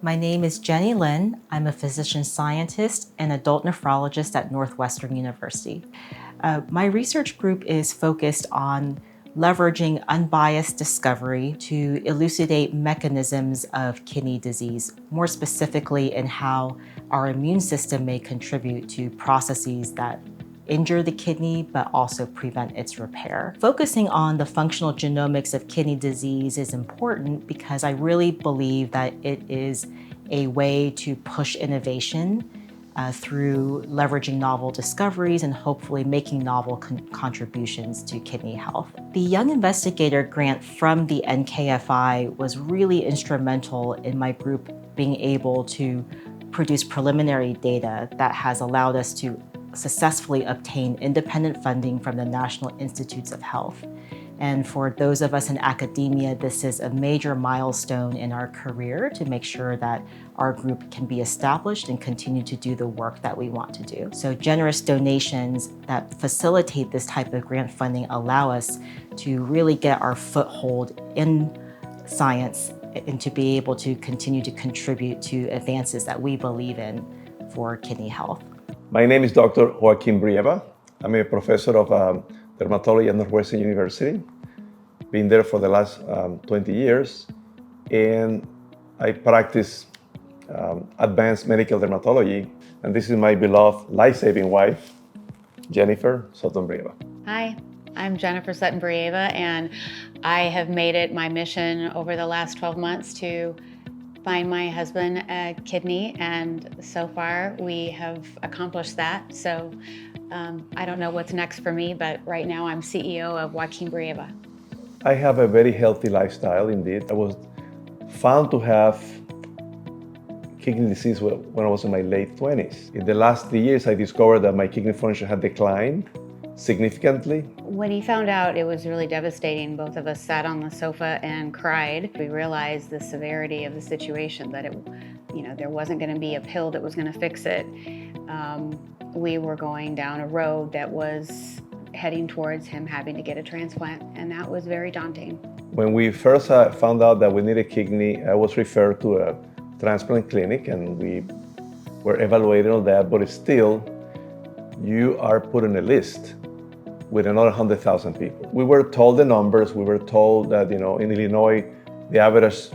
My name is Jenny Lin. I'm a physician scientist and adult nephrologist at Northwestern University. My research group is focused on leveraging unbiased discovery to elucidate mechanisms of kidney disease, more specifically in how our immune system may contribute to processes that injure the kidney, but also prevent its repair. Focusing on the functional genomics of kidney disease is important because I really believe that it is a way to push innovation through leveraging novel discoveries and hopefully making novel contributions to kidney health. The Young Investigator grant from the NKFI was really instrumental in my group being able to produce preliminary data that has allowed us to successfully obtain independent funding from the National Institutes of Health. And for those of us in academia, this is a major milestone in our career to make sure that our group can be established and continue to do the work that we want to do. So generous donations that facilitate this type of grant funding allow us to really get our foothold in science and to be able to continue to contribute to advances that we believe in for kidney health. My name is Dr. Joaquin Brieva. I'm a professor of dermatology at Northwestern University. Been there for the last 20 years. And I practice advanced medical dermatology. And this is my beloved life-saving wife, Jennifer Sutton Brieva. Hi, I'm Jennifer Sutton Brieva, and I have made it my mission over the last 12 months to find my husband a kidney, and so far we have accomplished that. So I don't know what's next for me, but right now I'm CEO of Joaquin Brieva. I have a very healthy lifestyle indeed. I was found to have kidney disease when I was in my late 20s. In the last 3 years, I discovered that my kidney function had declined significantly. When he found out, it was really devastating. Both of us sat on the sofa and cried. We realized the severity of the situation, that there wasn't going to be a pill that was going to fix it. We were going down a road that was heading towards him having to get a transplant, and that was very daunting. When we first found out that we needed a kidney, I was referred to a transplant clinic, and we were evaluated on that, but still, you are put on a list with another 100,000 people. We were told the numbers. We were told that, in Illinois, the average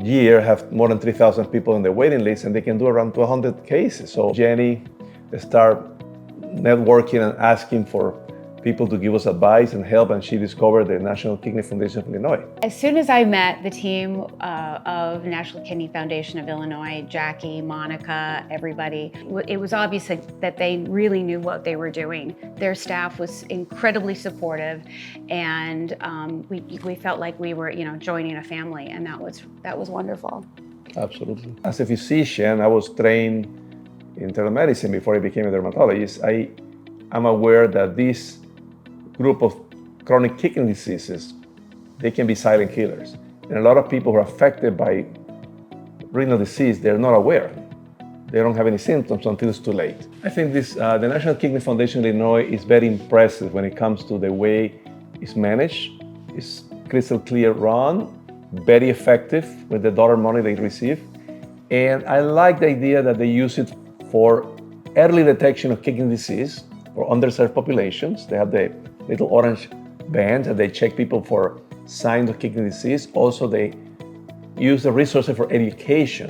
year have more than 3,000 people on the waiting list, and they can do around 200 cases. So Jenny started networking and asking for people to give us advice and help, and she discovered the National Kidney Foundation of Illinois. As soon as I met the team of National Kidney Foundation of Illinois, Jackie, Monica, everybody, it was obvious that they really knew what they were doing. Their staff was incredibly supportive, and we felt like we were, joining a family, and that was wonderful. Absolutely. As a physician, I was trained in internal medicine before I became a dermatologist. I'm aware that this group of chronic kidney diseases, they can be silent killers. And a lot of people who are affected by renal disease, they're not aware. They don't have any symptoms until it's too late. I think the National Kidney Foundation of Illinois is very impressive when it comes to the way it's managed. It's crystal clear run, very effective with the dollar money they receive. And I like the idea that they use it for early detection of kidney disease for underserved populations. They have the little orange bands and they check people for signs of kidney disease. Also, they use the resources for education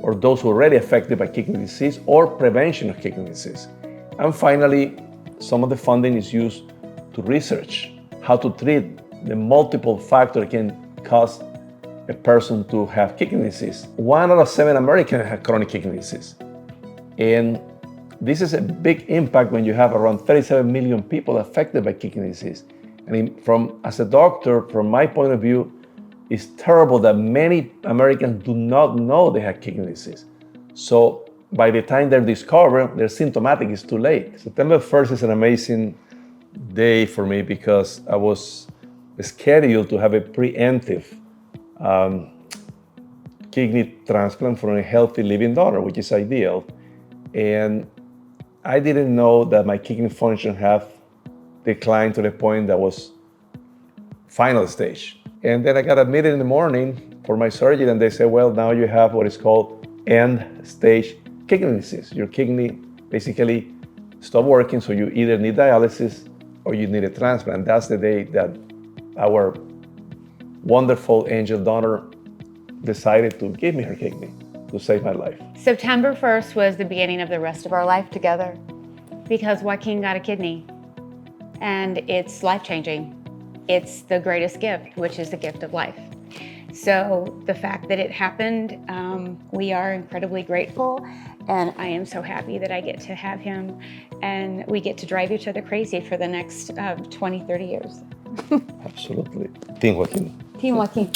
for those who are already affected by kidney disease or prevention of kidney disease. And finally, some of the funding is used to research how to treat the multiple factors that can cause a person to have kidney disease. 1 out of 7 Americans have chronic kidney disease. And this is a big impact when you have around 37 million people affected by kidney disease. And as a doctor, from my point of view, it's terrible that many Americans do not know they have kidney disease. So by the time they're discovered, they're symptomatic, it's too late. September 1st is an amazing day for me because I was scheduled to have a preemptive kidney transplant from a healthy living donor, which is ideal. And I didn't know that my kidney function had declined to the point that was final stage. And then I got admitted in the morning for my surgery, and they said, well, now you have what is called end-stage kidney disease. Your kidney basically stopped working, so you either need dialysis or you need a transplant. That's the day that our wonderful angel donor decided to give me her kidney to save my life. September 1st was the beginning of the rest of our life together because Joaquin got a kidney, and it's life-changing. It's the greatest gift, which is the gift of life. So the fact that it happened, we are incredibly grateful, and I am so happy that I get to have him, and we get to drive each other crazy for the next 20, 30 years. Absolutely. Team Joaquin. Team Joaquin.